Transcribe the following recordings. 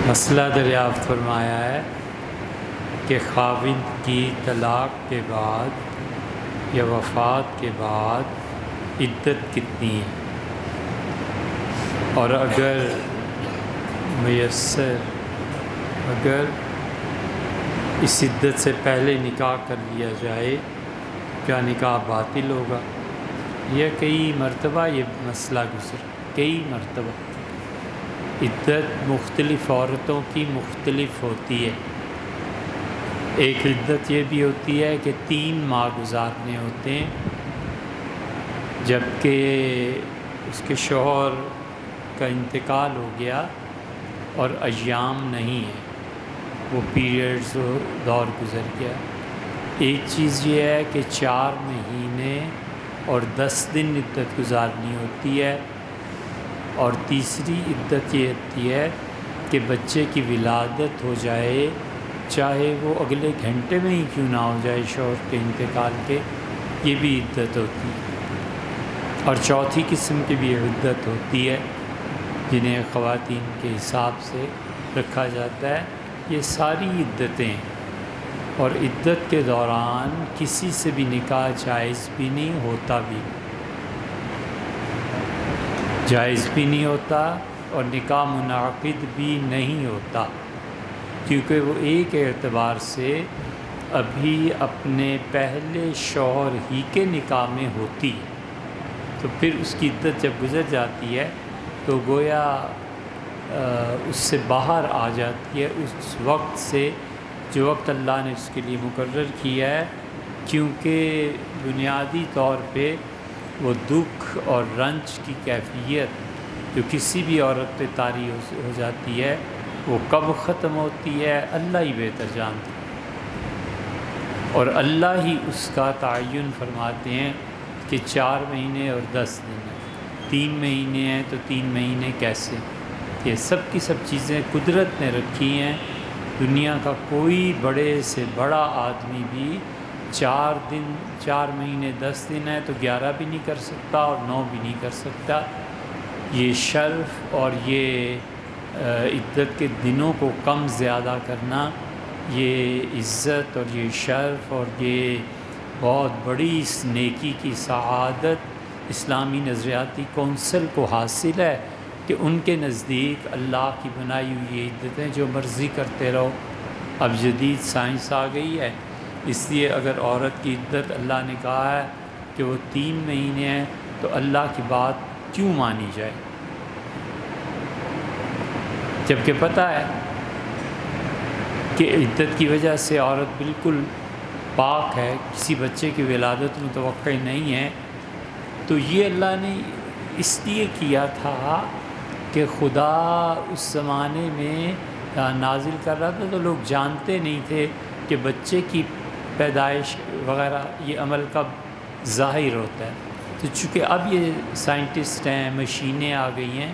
مسئلہ دریافت فرمایا ہے کہ خاوند کی طلاق کے بعد یا وفات کے بعد عدت کتنی ہے، اور اگر میسر اس عدت سے پہلے نکاح کر لیا جائے کیا نکاح باطل ہوگا؟ یہ کئی مرتبہ یہ مسئلہ گزرا، کئی مرتبہ۔ عدت مختلف عورتوں کی مختلف ہوتی ہے۔ ایک عدت یہ بھی ہوتی ہے کہ 3 ماہ گزارنے ہوتے ہیں، جبکہ اس کے شوہر کا انتقال ہو گیا اور ایام نہیں ہے، وہ پیریڈز دور گزر گیا۔ ایک چیز یہ ہے کہ 4 مہینے اور 10 دن عدت گزارنی ہوتی ہے، اور تیسری عدت یہ ہوتی ہے کہ بچے کی ولادت ہو جائے، چاہے وہ اگلے گھنٹے میں ہی کیوں نہ ہو جائے شوہر کے انتقال کے، یہ بھی عدت ہوتی ہے۔ اور چوتھی قسم کی بھی عدت ہوتی ہے جنہیں خواتین کے حساب سے رکھا جاتا ہے۔ یہ ساری عدتیں، اور عدت کے دوران کسی سے بھی نکاح جائز بھی نہیں ہوتا، اور نکاح منعقد بھی نہیں ہوتا، کیونکہ وہ ایک اعتبار سے ابھی اپنے پہلے شوہر ہی کے نکاح میں ہوتی، تو پھر اس کی عدت جب گزر جاتی ہے تو گویا اس سے باہر آ جاتی ہے اس وقت سے جو وقت اللہ نے اس کے لیے مقرر کیا ہے، کیونکہ بنیادی طور پہ وہ دکھ اور رنج کی کیفیت جو کسی بھی عورت پہ طاری ہو جاتی ہے، وہ کب ختم ہوتی ہے اللہ ہی بہتر جانتا ہے، اور اللہ ہی اس کا تعین فرماتے ہیں کہ 4 مہینے اور 10 دن ہیں، 3 مہینے ہیں تو 3 مہینے کیسے؟ یہ سب کی سب چیزیں قدرت نے رکھی ہیں۔ دنیا کا کوئی بڑے سے بڑا آدمی بھی 4 مہینے 10 دن ہے تو 11 بھی نہیں کر سکتا اور 9 بھی نہیں کر سکتا۔ یہ شرف اور یہ عدت کے دنوں کو کم زیادہ کرنا، یہ عزت اور یہ شرف اور یہ بہت بڑی اس نیکی کی سعادت اسلامی نظریاتی کونسل کو حاصل ہے کہ ان کے نزدیک اللہ کی بنائی ہوئی یہ عدتیں جو مرضی کرتے رہو۔ اب جدید سائنس آ گئی ہے، اس لیے اگر عورت کی عدت اللہ نے کہا ہے کہ وہ 3 مہینے ہیں تو اللہ کی بات کیوں مانی جائے، جبکہ پتہ ہے کہ عدت کی وجہ سے عورت بالکل پاک ہے، کسی بچے کی ولادت متوقع نہیں ہے۔ تو یہ اللہ نے اس لیے کیا تھا کہ خدا اس زمانے میں نازل کر رہا تھا تو لوگ جانتے نہیں تھے کہ بچے کی پیدائش وغیرہ یہ عمل کب ظاہر ہوتا ہے۔ تو چونکہ اب یہ سائنٹسٹ ہیں، مشینیں آ گئی ہیں،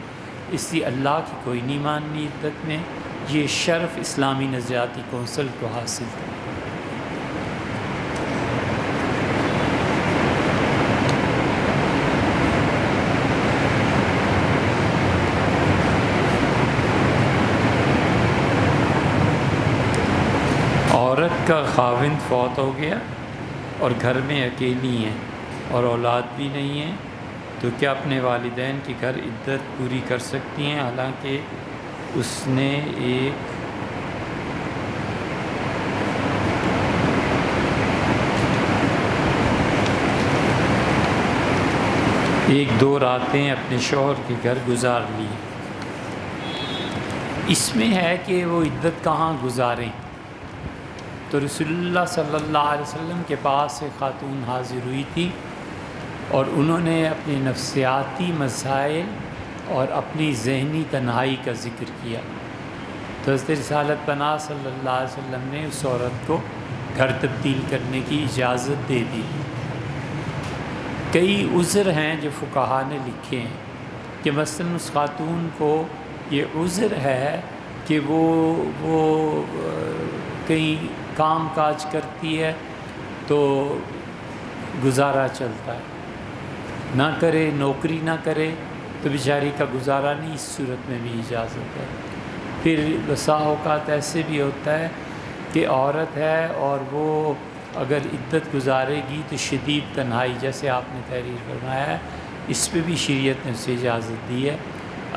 اس لیے اللہ کی کوئی نہیں ماننی عدت میں، یہ شرف اسلامی نظریاتی کونسل کو حاصل ہے۔ عورت کا خاوند فوت ہو گیا اور گھر میں اکیلی ہیں اور اولاد بھی نہیں ہے، تو کیا اپنے والدین کی گھر عدت پوری کر سکتی ہیں، حالانکہ اس نے ایک 2 راتیں اپنے شوہر کے گھر گزار لی؟ اس میں ہے کہ وہ عدت کہاں گزاریں۔ تو رسول اللہ صلی اللہ علیہ وسلم کے پاس ایک خاتون حاضر ہوئی تھی اور انہوں نے اپنے نفسیاتی مسائل اور اپنی ذہنی تنہائی کا ذکر کیا، تو حضرت رسالت پناہ صلی اللہ علیہ وسلم نے اس عورت کو گھر تبدیل کرنے کی اجازت دے دی۔ کئی عذر ہیں جو فقہا نے لکھے ہیں کہ مثلاً اس خاتون کو یہ عذر ہے کہ وہ کہیں کام کاج کرتی ہے تو گزارا چلتا ہے، نہ کرے نوکری نہ کرے تو بیچاری کا گزارا نہیں، اس صورت میں بھی اجازت ہے۔ پھر بسا اوقات ایسے بھی ہوتا ہے کہ عورت ہے اور وہ اگر عدت گزارے گی تو شدید تنہائی، جیسے آپ نے تحریر فرمایا ہے، اس پہ بھی شریعت نے اسے اجازت دی ہے۔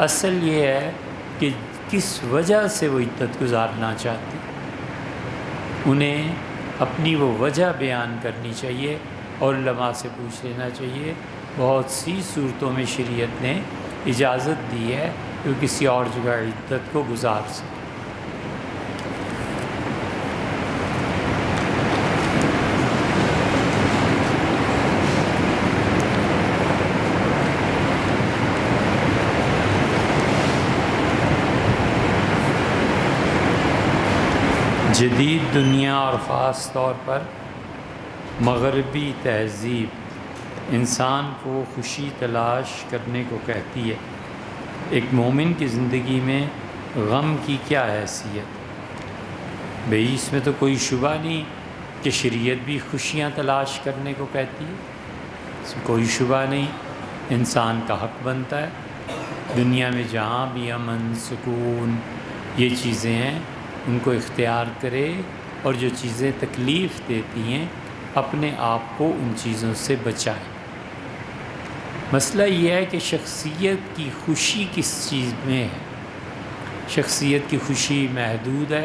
اصل یہ ہے کہ کس وجہ سے وہ عدت گزارنا چاہتی، انہیں اپنی وہ وجہ بیان کرنی چاہیے اور علماء سے پوچھ لینا چاہیے۔ بہت سی صورتوں میں شریعت نے اجازت دی ہے کہ وہ کسی اور جگہ عدت کو گزار سکے۔ جدید دنیا اور خاص طور پر مغربی تہذیب انسان کو خوشی تلاش کرنے کو کہتی ہے۔ ایک مومن کی زندگی میں غم کی کیا حیثیت؟ بھئی اس میں تو کوئی شبہ نہیں کہ شریعت بھی خوشیاں تلاش کرنے کو کہتی ہے، اس میں کوئی شبہ نہیں، انسان کا حق بنتا ہے دنیا میں جہاں بھی امن، سکون، یہ چیزیں ہیں ان کو اختیار کرے، اور جو چیزیں تکلیف دیتی ہیں اپنے آپ کو ان چیزوں سے بچائے۔ مسئلہ یہ ہے کہ شخصیت کی خوشی کس چیز میں ہے؟ شخصیت کی خوشی محدود ہے،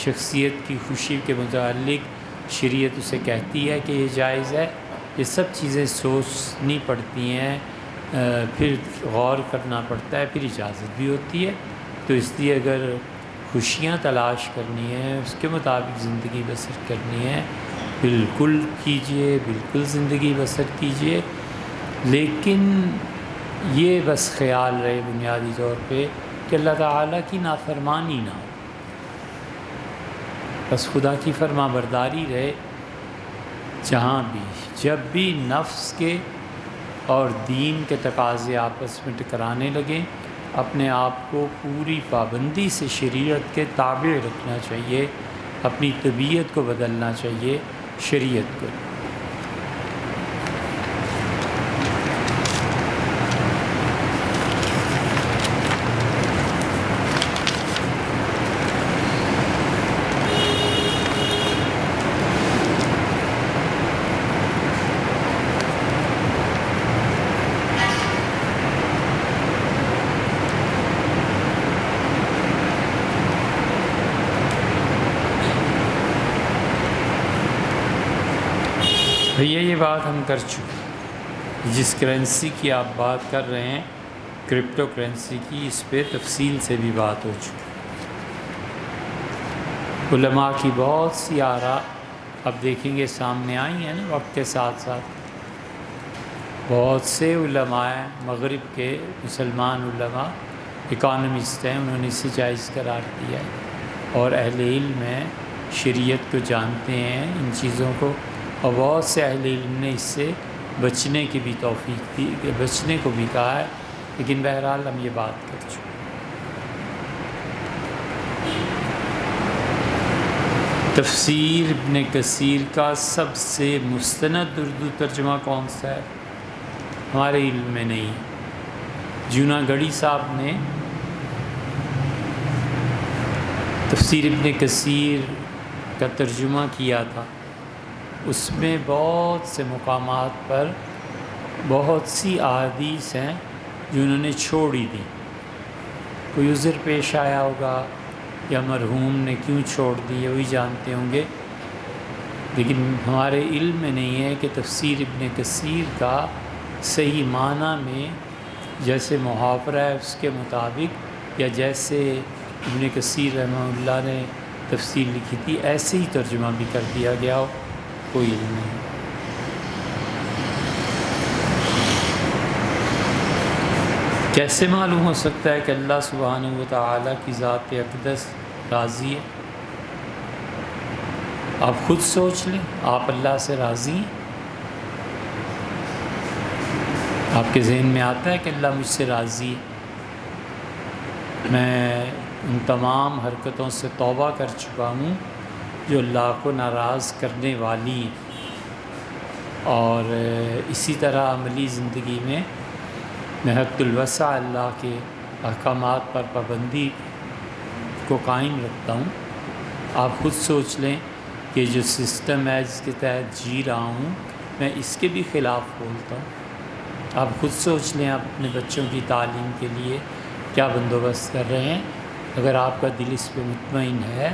شخصیت کی خوشی کے متعلق شریعت اسے کہتی ہے کہ یہ جائز ہے، یہ سب چیزیں سوچنی پڑتی ہیں، پھر غور کرنا پڑتا ہے، پھر اجازت بھی ہوتی ہے۔ تو اس لیے اگر خوشیاں تلاش کرنی ہے، اس کے مطابق زندگی بسر کرنی ہے، بالکل کیجئے، بالکل زندگی بسر کیجئے، لیکن یہ بس خیال رہے بنیادی طور پہ کہ اللہ تعالیٰ کی نافرمانی نہ ہو، بس خدا کی فرما برداری رہے۔ جہاں بھی جب بھی نفس کے اور دین کے تقاضے آپس میں ٹکرانے لگیں، اپنے آپ کو پوری پابندی سے شریعت کے تابع رکھنا چاہیے، اپنی طبیعت کو بدلنا چاہیے شریعت کو۔ بھیا یہ بات ہم کر چکے، جس کرنسی کی آپ بات کر رہے ہیں کرپٹو کرنسی کی، اس پہ تفصیل سے بھی بات ہو چکی۔ علماء کی بہت سی آراء اب دیکھیں گے سامنے آئی ہیں نا وقت کے ساتھ ساتھ۔ بہت سے علماء مغرب کے مسلمان علماء اکانومسٹ ہیں، انہوں نے اسے جائز قرار دیا ہے، اور اہل علم ہیں، شریعت کو جانتے ہیں ان چیزوں کو، اور بہت سے اہل علم نے اس سے بچنے کی بھی توفیق دی، بچنے کو بھی کہا ہے، لیکن بہرحال ہم یہ بات کر چکے۔ تفسیر ابن کثیر کا سب سے مستند اردو ترجمہ کون سا ہے؟ ہمارے علم میں نہیں۔ جوناگڑھی صاحب نے تفسیر ابن کثیر کا ترجمہ کیا تھا، اس میں بہت سے مقامات پر بہت سی احادیث ہیں جو انہوں نے چھوڑی دی۔ کوئی عذر پیش آیا ہوگا یا مرحوم نے کیوں چھوڑ دی ہے وہی جانتے ہوں گے، لیکن ہمارے علم میں نہیں ہے کہ تفسیر ابن کثیر کا صحیح معنی میں جیسے محاورہ ہے اس کے مطابق، یا جیسے ابن کثیر رحمہ اللہ نے تفسیر لکھی تھی ایسے ہی ترجمہ بھی کر دیا گیا ہو، کوئی علم نہیں۔ کیسے معلوم ہو سکتا ہے کہ اللہ سبحانہ و تعالیٰ کی ذات اقدس راضی ہے؟ آپ خود سوچ لیں، آپ اللہ سے راضی ہیں؟ آپ کے ذہن میں آتا ہے کہ اللہ مجھ سے راضی ہے؟ میں ان تمام حرکتوں سے توبہ کر چکا ہوں جو اللہ کو ناراض کرنے والی ہیں، اور اسی طرح عملی زندگی میں میں حد الوسع اللہ کے احکامات پر پابندی کو قائم رکھتا ہوں۔ آپ خود سوچ لیں کہ جو سسٹم ہے جس کے تحت جی رہا ہوں میں اس کے بھی خلاف بولتا ہوں۔ آپ خود سوچ لیں آپ اپنے بچوں کی تعلیم کے لیے کیا بندوبست کر رہے ہیں۔ اگر آپ کا دل اس پہ مطمئن ہے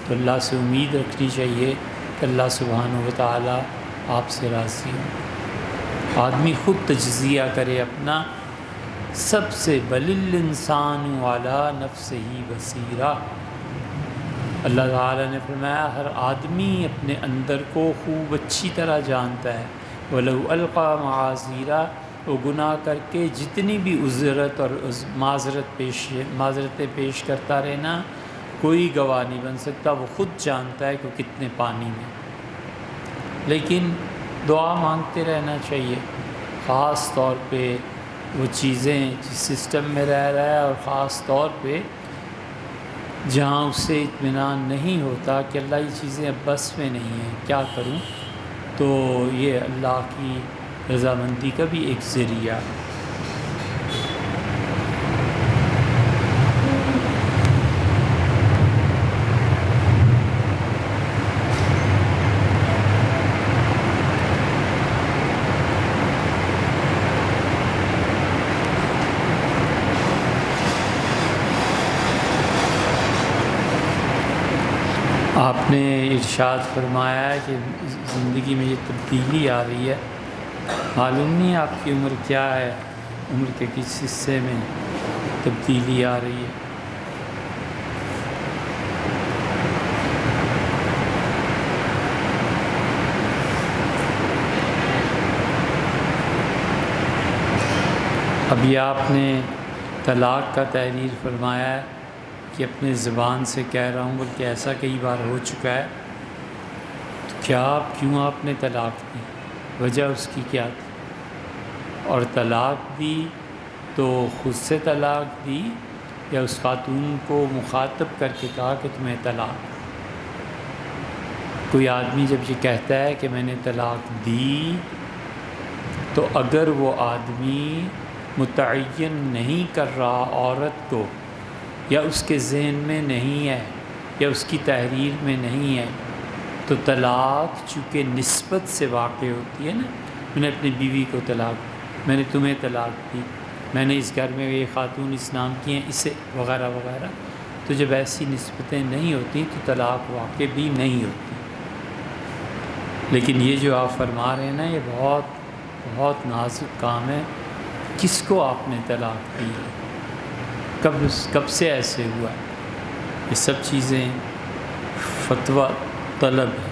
تو اللہ سے امید رکھنی چاہیے کہ اللہ سبحانہ و تعالیٰ آپ سے راضی ہو۔ آدمی خود تجزیہ کرے اپنا، سب سے بل الانسان علی نفسہ بصیرہ۔ اللہ تعالیٰ نے فرمایا ہر آدمی اپنے اندر کو خوب اچھی طرح جانتا ہے۔ وَلَوْ أَلْقَى مَعَاذِيرًا، وہ گناہ کر کے جتنی بھی عذرت اور معذرتیں پیش کرتا رہنا، کوئی گواہ نہیں بن سکتا، وہ خود جانتا ہے کہ وہ کتنے پانی میں۔ لیکن دعا مانگتے رہنا چاہیے، خاص طور پہ وہ چیزیں جس سسٹم میں رہ رہا ہے، اور خاص طور پہ جہاں اسے اطمینان نہیں ہوتا کہ اللہ یہ چیزیں اب بس میں نہیں ہیں، کیا کروں، تو یہ اللہ کی رضامندی کا بھی ایک ذریعہ ہے۔ آپ نے ارشاد فرمایا ہے کہ زندگی میں یہ تبدیلی آ رہی ہے، معلوم نہیں آپ کی عمر کیا ہے، عمر کے کس حصے میں تبدیلی آ رہی ہے۔ ابھی آپ نے طلاق کا تحریر فرمایا ہے کہ اپنے زبان سے کہہ رہا ہوں، بلکہ ایسا کئی بار ہو چکا ہے، تو کیوں آپ نے طلاق دی، وجہ اس کی کیا تھی؟ اور طلاق دی تو خود سے طلاق دی یا اس خاتون کو مخاطب کر کے کہا کہ تمہیں طلاق؟ کوئی آدمی جب یہ کہتا ہے کہ میں نے طلاق دی، تو اگر وہ آدمی متعین نہیں کر رہا عورت کو، یا اس کے ذہن میں نہیں ہے، یا اس کی تحریر میں نہیں ہے، تو طلاق چونکہ نسبت سے واقع ہوتی ہے نا، میں نے اپنی بیوی کو طلاق دی، میں نے تمہیں طلاق دی، میں نے اس گھر میں یہ خاتون اس نام کی ہیں، اسے وغیرہ وغیرہ، تو جب ایسی نسبتیں نہیں ہوتی تو طلاق واقع بھی نہیں ہوتی۔ لیکن یہ جو آپ فرما رہے ہیں نا، یہ بہت بہت نازک کام ہے۔ کس کو آپ نے طلاق دی ہے؟ کب سے ایسے ہوا؟ یہ سب چیزیں فتویٰ طلب ہے۔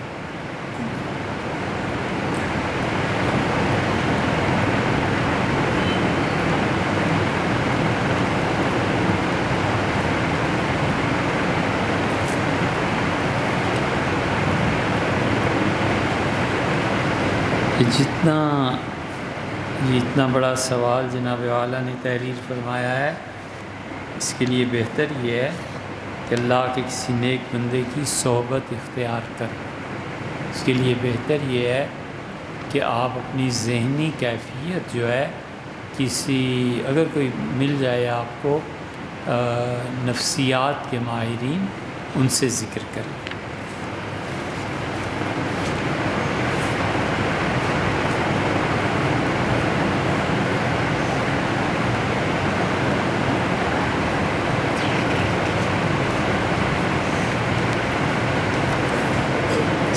یہ اتنا بڑا سوال جناب والا نے تحریر فرمایا ہے، اس کے لیے بہتر یہ ہے کہ اللہ کے کسی نیک بندے کی صحبت اختیار کریں۔ اس کے لیے بہتر یہ ہے کہ آپ اپنی ذہنی کیفیت جو ہے اگر کوئی مل جائے آپ کو نفسیات کے ماہرین، ان سے ذکر کریں۔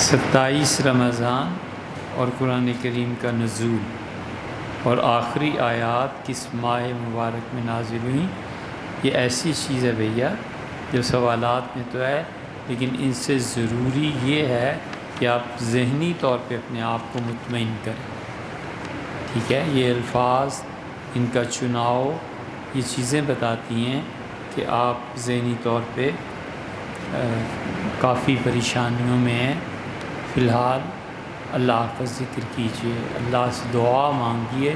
ستائیس رمضان اور قرآن کریم کا نزول اور آخری آیات کس ماہ مبارک میں نازل ہوئیں، یہ ایسی چیز ہے بھیا جو سوالات میں تو ہے، لیکن ان سے ضروری یہ ہے کہ آپ ذہنی طور پہ اپنے آپ کو مطمئن کریں۔ ٹھیک ہے، یہ الفاظ، ان کا چناؤ، یہ چیزیں بتاتی ہیں کہ آپ ذہنی طور پہ کافی پریشانیوں میں ہیں۔ فی الحال اللہ کا ذکر کیجیے، اللہ سے دعا مانگیے،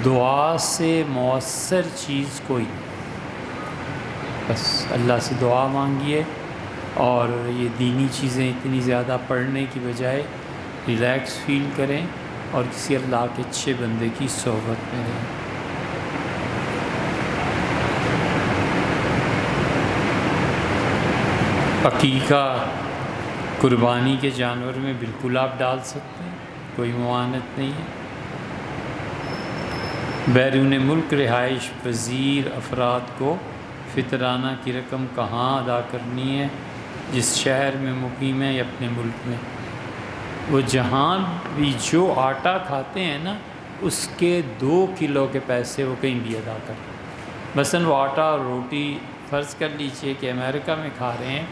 دعا سے مؤثر چیز کوئی نہیں، بس اللہ سے دعا مانگیے، اور یہ دینی چیزیں اتنی زیادہ پڑھنے کی بجائے ریلیکس فیل کریں اور کسی اللہ کے اچھے بندے کی صحبت میں رہیں۔ عقیقہ قربانی کے جانور میں بالکل آپ ڈال سکتے ہیں، کوئی ممانعت نہیں ہے۔ بیرون ملک رہائش پذیر افراد کو فطرانہ کی رقم کہاں ادا کرنی ہے؟ جس شہر میں مقیم ہے یا اپنے ملک میں، وہ جہاں بھی جو آٹا کھاتے ہیں نا اس کے 2 کلو کے پیسے وہ کہیں بھی ادا کریں۔ مثلا وہ آٹا اور روٹی فرض کر لیجئے کہ امریکہ میں کھا رہے ہیں،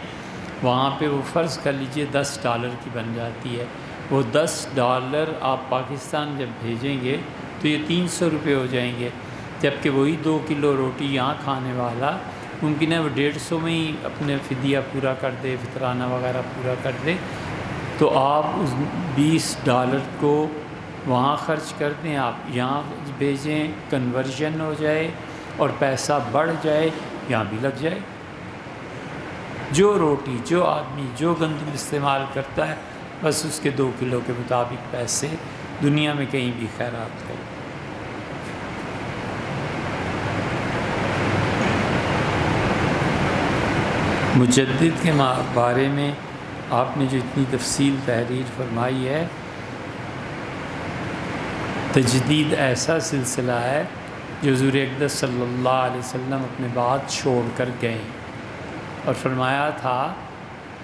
وہاں پہ وہ فرض کر لیجئے $10 کی بن جاتی ہے، وہ $10 آپ پاکستان جب بھیجیں گے تو یہ 300 روپے ہو جائیں گے، جبکہ وہی 2 کلو روٹی یہاں کھانے والا ممکن ہے وہ 150 میں ہی اپنے فدیہ پورا کر دے، فطرانہ وغیرہ پورا کر دے۔ تو آپ اس $20 کو وہاں خرچ کر دیں، آپ یہاں بھیجیں، کنورژن ہو جائے اور پیسہ بڑھ جائے، یہاں بھی لگ جائے۔ جو روٹی، جو آدمی جو گندم استعمال کرتا ہے بس اس کے 2 کلو کے مطابق پیسے دنیا میں کہیں بھی خیرات کرے۔ مجدد کے بارے میں آپ نے جو اتنی تفصیل تحریر فرمائی ہے، تجدید ایسا سلسلہ ہے جو حضور اقدس صلی اللہ علیہ وسلم اپنے بعد چھوڑ کر گئے، اور فرمایا تھا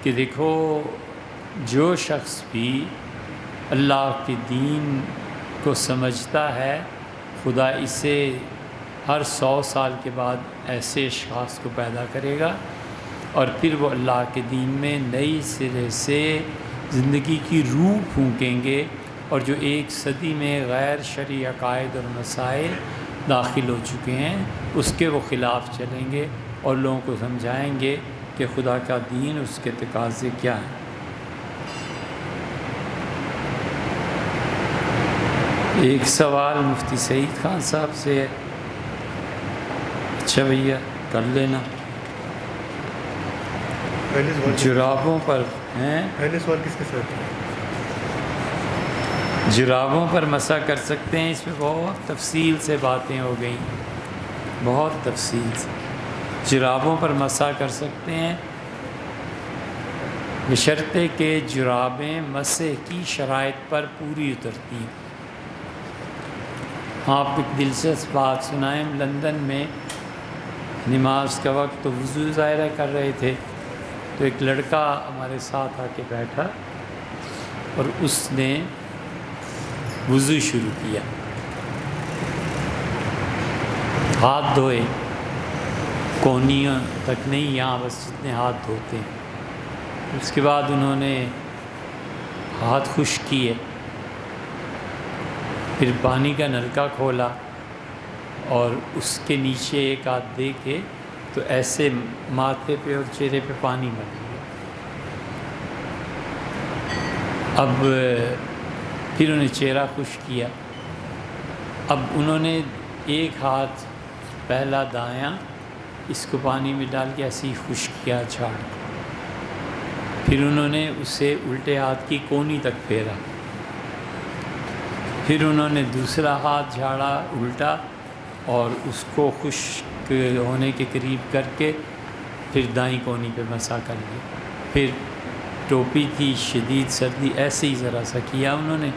کہ دیکھو جو شخص بھی اللہ کے دین کو سمجھتا ہے، خدا اسے ہر 100 سال کے بعد ایسے اشخاص کو پیدا کرے گا، اور پھر وہ اللہ کے دین میں نئی سرے سے زندگی کی روح پھونکیں گے، اور جو 1 صدی میں غیر شرعی عقائد اور مسائل داخل ہو چکے ہیں اس کے وہ خلاف چلیں گے اور لوگوں کو سمجھائیں گے کہ خدا کا دین، اس کے تقاضے کیا ہیں۔ ایک سوال مفتی سعید خان صاحب سے ہے۔ اچھا بھیا کر لینا۔ جرابوں پر ہیں، پہلے سوال کس کے ساتھ ہے؟ جرابوں پر مسح کر سکتے ہیں؟ اس میں بہت تفصیل سے باتیں ہو گئیں، بہت تفصیل سے۔ جرابوں پر مسح کر سکتے ہیں بشرطے کہ جرابیں مسح کی شرائط پر پوری اترتی ہیں۔ آپ ایک دلچسپ بات سنائیں، لندن میں نماز کا وقت تو وضو ظاہرہ کر رہے تھے، تو ایک لڑکا ہمارے ساتھ آ کے بیٹھا اور اس نے وضو شروع کیا، ہاتھ دھوئے، کونیوں تک نہیں، یہاں بس جتنے ہاتھ دھوتے ہیں۔ اس کے بعد انہوں نے ہاتھ خشک کیے، پھر پانی کا نلکا کھولا اور اس کے نیچے ایک ہاتھ دے کے تو ایسے ماتھے پہ اور چہرے پہ پانی مل گیا۔ اب پھر انہیں چہرہ خشک کیا، اب انہوں نے ایک ہاتھ پہلا دایاں اس کو پانی میں ڈال کے ایسے ہی خشک کیا جھاڑ، پھر انہوں نے اسے الٹے ہاتھ کی کونی تک پھیرا، پھر انہوں نے دوسرا ہاتھ جھاڑا الٹا اور اس کو خشک ہونے کے قریب کر کے پھر دائیں کونی پہ مسح کر لی، پھر ٹوپی تھی، شدید سردی، ایسے ہی ذرا سا کیا انہوں نے،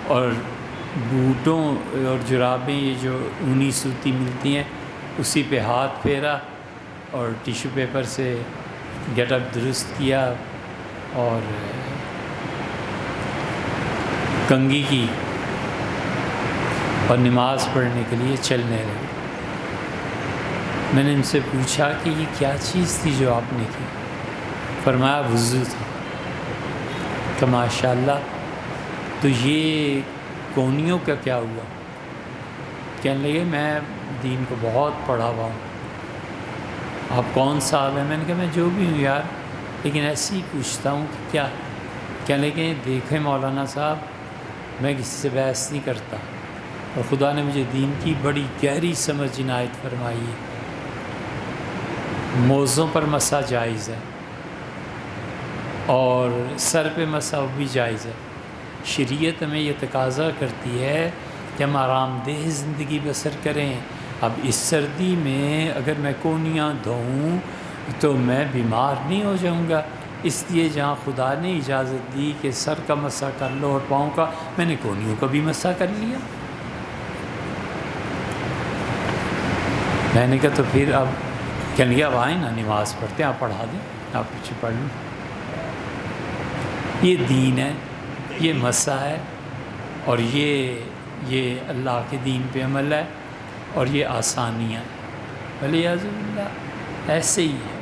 اور بوٹوں اور جرابیں یہ جو اونی سوتی ملتی ہیں اسی پہ ہاتھ پھیرا اور ٹیشو پیپر سے گیٹ اپ درست کیا اور کنگھی کی اور نماز پڑھنے کے لیے چلنے لگے۔ میں نے ان سے پوچھا کہ یہ کیا چیز تھی جو آپ نے کی؟ فرمایا وضو تھا۔ کہ ماشاءاللہ، تو یہ کونیوں کا کیا ہوا؟ کہنے لگے میں دین کو بہت پڑھا ہوا ہوں۔ آپ کون صاحب ہیں؟ میں نے کہا میں جو بھی ہوں یار، لیکن ایسے ہی پوچھتا ہوں کہ کیا؟ کہنے لگے دیکھیں مولانا صاحب، میں کسی سے بحث نہیں کرتا، اور خدا نے مجھے دین کی بڑی گہری سمجھ عنایت فرمائی ہے۔ موزوں پر مسح جائز ہے اور سر پہ مسح بھی جائز ہے۔ شریعت ہمیں یہ تقاضا کرتی ہے کہ ہم آرام دہ زندگی بسر کریں۔ اب اس سردی میں اگر میں کونیاں دھوؤں تو میں بیمار نہیں ہو جاؤں گا، اس لیے جہاں خدا نے اجازت دی کہ سر کا مسح کر لو اور پاؤں کا، میں نے کونیوں کا بھی مسح کر لیا۔ میں نے کہا تو پھر اب کہنے لگا اب آئیں نا نماز پڑھتے ہیں، آپ پڑھا دیں، آپ پیچھے پڑھ لیں۔ یہ دین ہے، یہ مسح ہے، اور یہ اللہ کے دین پہ عمل ہے، اور یہ آسانیاں، ولیعذ باللہ ایسے ہی ہے۔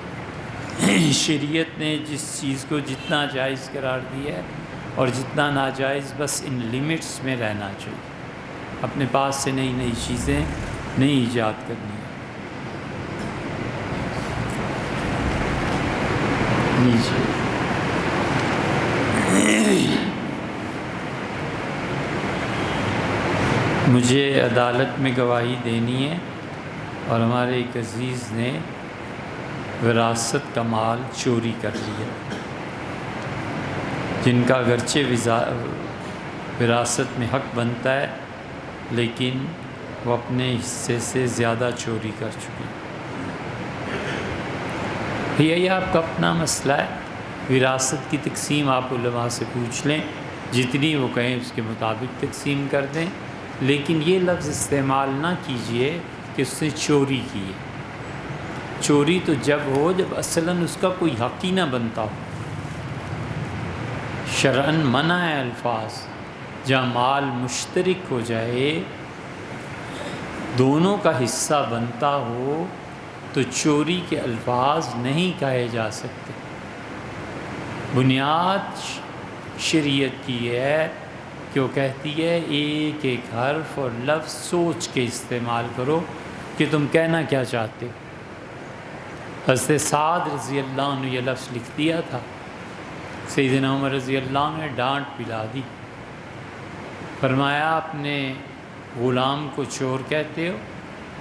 شریعت نے جس چیز کو جتنا جائز قرار دیا ہے اور جتنا ناجائز، بس ان لیمٹس میں رہنا چاہیے، اپنے پاس سے نئی نئی چیزیں نہیں ایجاد کرنی۔ مجھے عدالت میں گواہی دینی ہے اور ہمارے ایک عزیز نے وراثت کا مال چوری کر لیا، جن کا اگرچہ وراثت میں حق بنتا ہے لیکن وہ اپنے حصے سے زیادہ چوری کر چکے۔ یہ آپ کا اپنا مسئلہ ہے، وراثت کی تقسیم آپ علماء سے پوچھ لیں، جتنی وہ کہیں اس کے مطابق تقسیم کر دیں، لیکن یہ لفظ استعمال نہ کیجئے کہ اس نے چوری کی ہے۔ چوری تو جب ہو جب اصلاً اس کا کوئی حق ہی نہ بنتا ہو۔ شرعاً منع ہے الفاظ، جہاں مال مشترک ہو جائے، دونوں کا حصہ بنتا ہو، تو چوری کے الفاظ نہیں کہے جا سکتے۔ بنیاد شریعت کی ہے کہ وہ کہتی ہے ایک ایک حرف اور لفظ سوچ کے استعمال کرو کہ تم کہنا کیا چاہتے ہو۔ حضرت سعد رضی اللہ عنہ یہ لفظ لکھ دیا تھا، سیدنا عمر رضی اللہ عنہ نے ڈانٹ پلا دی، فرمایا اپنے غلام کو چور کہتے ہو؟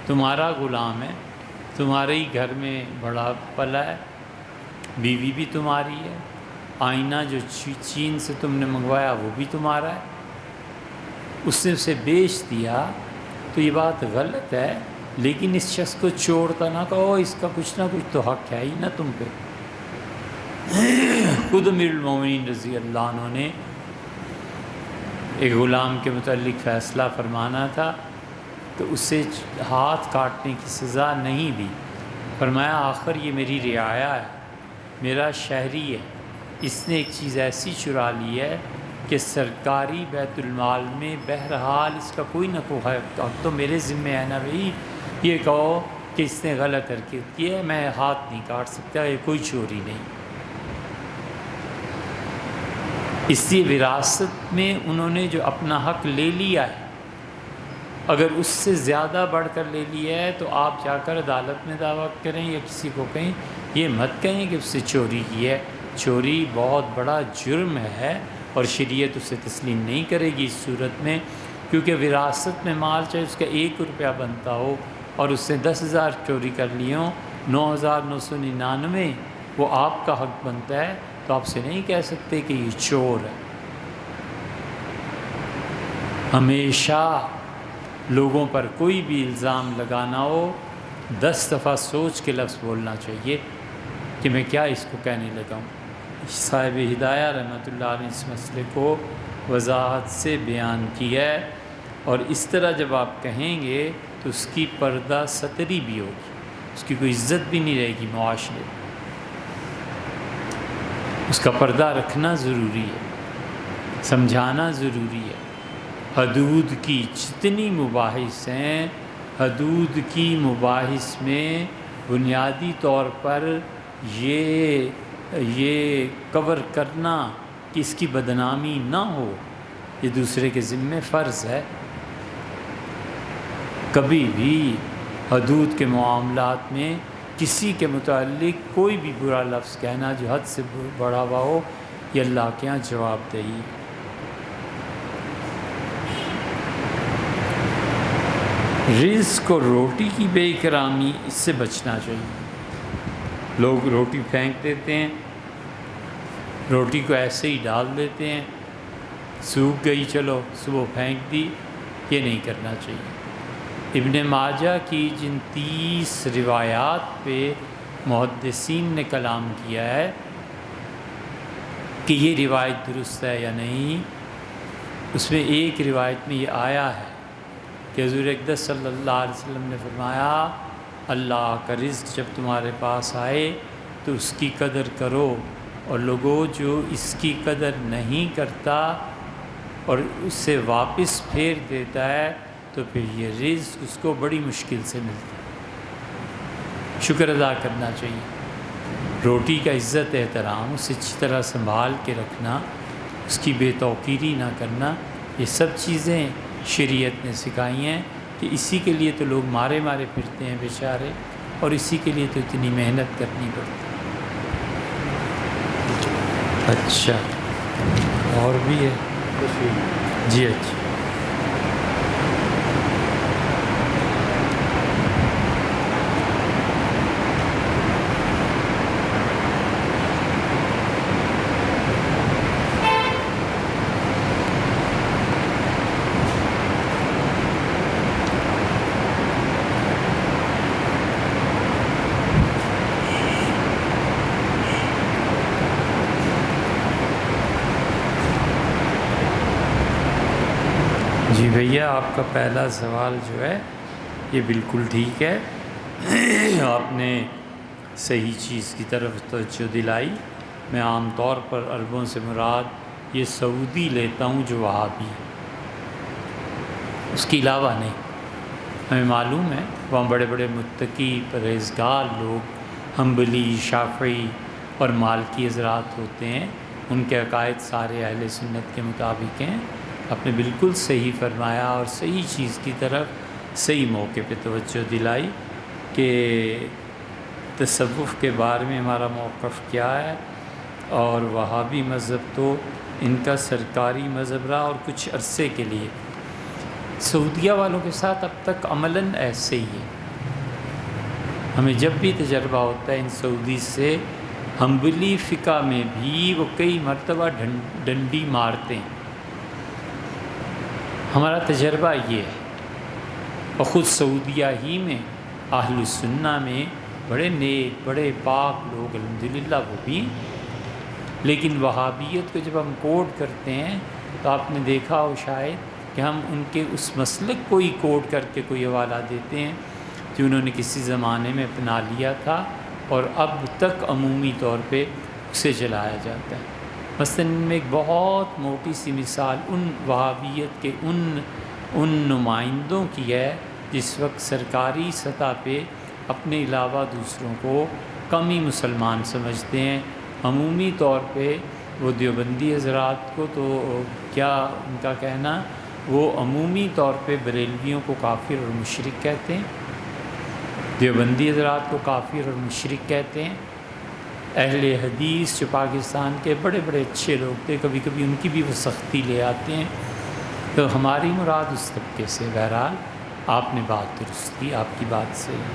تمہارا غلام ہے، تمہارے ہی گھر میں بڑا پلا ہے، بیوی بھی تمہاری ہے، آئینہ جو چین سے تم نے منگوایا وہ بھی تمہارا ہے، اس نے اسے بیچ دیا، تو یہ بات غلط ہے، لیکن اس شخص کو چورتا نہ کہو، اس کا کچھ نہ کچھ تو حق ہے ہی نہ تم پہ۔ خود امیر المومنین رضی اللہ عنہ نے ایک غلام کے متعلق فیصلہ فرمانا تھا، تو اسے ہاتھ کاٹنے کی سزا نہیں دی، فرمایا آخر یہ میری رعایا ہے، میرا شہری ہے، اس نے ایک چیز ایسی چرا لی ہے کہ سرکاری بیت المال میں بہرحال اس کا کوئی نہ کوئی حق تو میرے ذمہ ہے نا بھائی، یہ کہو کہ اس نے غلط حرکت کی ہے، میں ہاتھ نہیں کاٹ سکتا، یہ کوئی چوری نہیں۔ اس لیے وراثت میں انہوں نے جو اپنا حق لے لیا ہے، اگر اس سے زیادہ بڑھ کر لے لیا ہے تو آپ جا کر عدالت میں دعویٰ کریں یا کسی کو کہیں، یہ مت کہیں کہ اس سے چوری کی ہے۔ چوری بہت بڑا جرم ہے اور شریعت اسے تسلیم نہیں کرے گی اس صورت میں، کیونکہ وراثت میں مال چاہے اس کا 1 روپیہ بنتا ہو اور اس نے 10,000 چوری کر لی ہوں، 9,999 وہ آپ کا حق بنتا ہے، تو آپ سے نہیں کہہ سکتے کہ یہ چور ہے۔ ہمیشہ لوگوں پر کوئی بھی الزام لگانا ہو 10 دفعہ سوچ کے لفظ بولنا چاہیے کہ میں کیا اس کو کہنے لگا ہوں۔ صاحب ہدایہ رحمۃ اللہ علیہ اس مسئلے کو وضاحت سے بیان کیا ہے، اور اس طرح جب آپ کہیں گے تو اس کی پردہ ستری بھی ہوگی، اس کی کوئی عزت بھی نہیں رہے گی معاشرے میں۔ اس کا پردہ رکھنا ضروری ہے، سمجھانا ضروری ہے۔ حدود کی جتنی مباحث ہیں، حدود کی مباحث میں بنیادی طور پر یہ کور کرنا کہ اس کی بدنامی نہ ہو، یہ دوسرے کے ذمہ فرض ہے۔ کبھی بھی حدود کے معاملات میں کسی کے متعلق کوئی بھی برا لفظ کہنا جو حد سے بڑا ہوا ہو، یہ اللہ کے یہاں جواب دہی۔ رزق اور روٹی کی بے اکرامی، اس سے بچنا چاہیے۔ لوگ روٹی پھینک دیتے ہیں، روٹی کو ایسے ہی ڈال دیتے ہیں، سوکھ گئی چلو صبح پھینک دی، یہ نہیں کرنا چاہیے۔ ابن ماجہ کی جن 30 روایات پہ محدثین نے کلام کیا ہے کہ یہ روایت درست ہے یا نہیں، اس میں ایک روایت میں یہ آیا ہے کہ حضور اقدس صلی اللہ علیہ وسلم نے فرمایا اللہ کا رزق جب تمہارے پاس آئے تو اس کی قدر کرو، اور لوگوں جو اس کی قدر نہیں کرتا اور اس سے واپس پھیر دیتا ہے تو پھر یہ رزق اس کو بڑی مشکل سے ملتا ہے۔ شکر ادا کرنا چاہیے، روٹی کا عزت احترام، اسے اچھی طرح سنبھال کے رکھنا، اس کی بے توقیری نہ کرنا، یہ سب چیزیں شریعت نے سکھائی ہیں کہ اسی کے لیے تو لوگ مارے مارے پھرتے ہیں بیچارے، اور اسی کے لیے تو اتنی محنت کرنی پڑتی ہے۔ اچھا اور بھی ہے جی؟ اچھا جی بھیا، آپ کا پہلا سوال جو ہے یہ بالکل ٹھیک ہے، آپ نے صحیح چیز کی طرف توجہ دلائی۔ میں عام طور پر عربوں سے مراد یہ سعودی لیتا ہوں جو وہابی، اس کے علاوہ نہیں۔ ہمیں معلوم ہے وہاں بڑے بڑے متقی پرہیزگار لوگ حنبلی، شافعی اور مالکی حضرات ہوتے ہیں، ان کے عقائد سارے اہل سنت کے مطابق ہیں۔ آپ نے بالکل صحیح فرمایا اور صحیح چیز کی طرف صحیح موقع پہ توجہ دلائی کہ تصوف کے بارے میں ہمارا موقف کیا ہے، اور وہابی مذہب تو ان کا سرکاری مذہب رہا اور کچھ عرصے کے لیے۔ سعودیہ والوں کے ساتھ اب تک عملاً ایسے ہی ہے۔ ہمیں جب بھی تجربہ ہوتا ہے ان سعودی سے، حنبلی فقہ میں بھی وہ کئی مرتبہ ڈنڈی مارتے ہیں۔ ہمارا تجربہ یہ ہے، اور خود سعودیہ ہی میں اہل السنہ میں بڑے نیک بڑے پاک لوگ الحمدللہ وہ بھی، لیکن وہابیت کو جب ہم کوٹ کرتے ہیں تو آپ نے دیکھا ہو شاید کہ ہم ان کے اس مسلک کو ہی کوٹ کر کے کوئی حوالہ دیتے ہیں جو انہوں نے کسی زمانے میں اپنا لیا تھا اور اب تک عمومی طور پہ اسے چلایا جاتا ہے۔ مثلاً میں ایک بہت موٹی سی مثال ان وہابیت کے ان نمائندوں کی ہے جس وقت سرکاری سطح پہ اپنے علاوہ دوسروں کو کم ہی مسلمان سمجھتے ہیں۔ عمومی طور پہ وہ دیوبندی حضرات کو تو کیا ان کا کہنا، وہ عمومی طور پہ بریلویوں کو کافر اور مشرک کہتے ہیں، دیوبندی حضرات کو کافر اور مشرک کہتے ہیں۔ اہل حدیث جو پاکستان کے بڑے بڑے اچھے لوگ تھے، کبھی کبھی ان کی بھی وہ سختی لے آتے ہیں۔ تو ہماری مراد اس طبقے سے، بہرحال آپ نے بات درست کی، آپ کی بات صحیح۔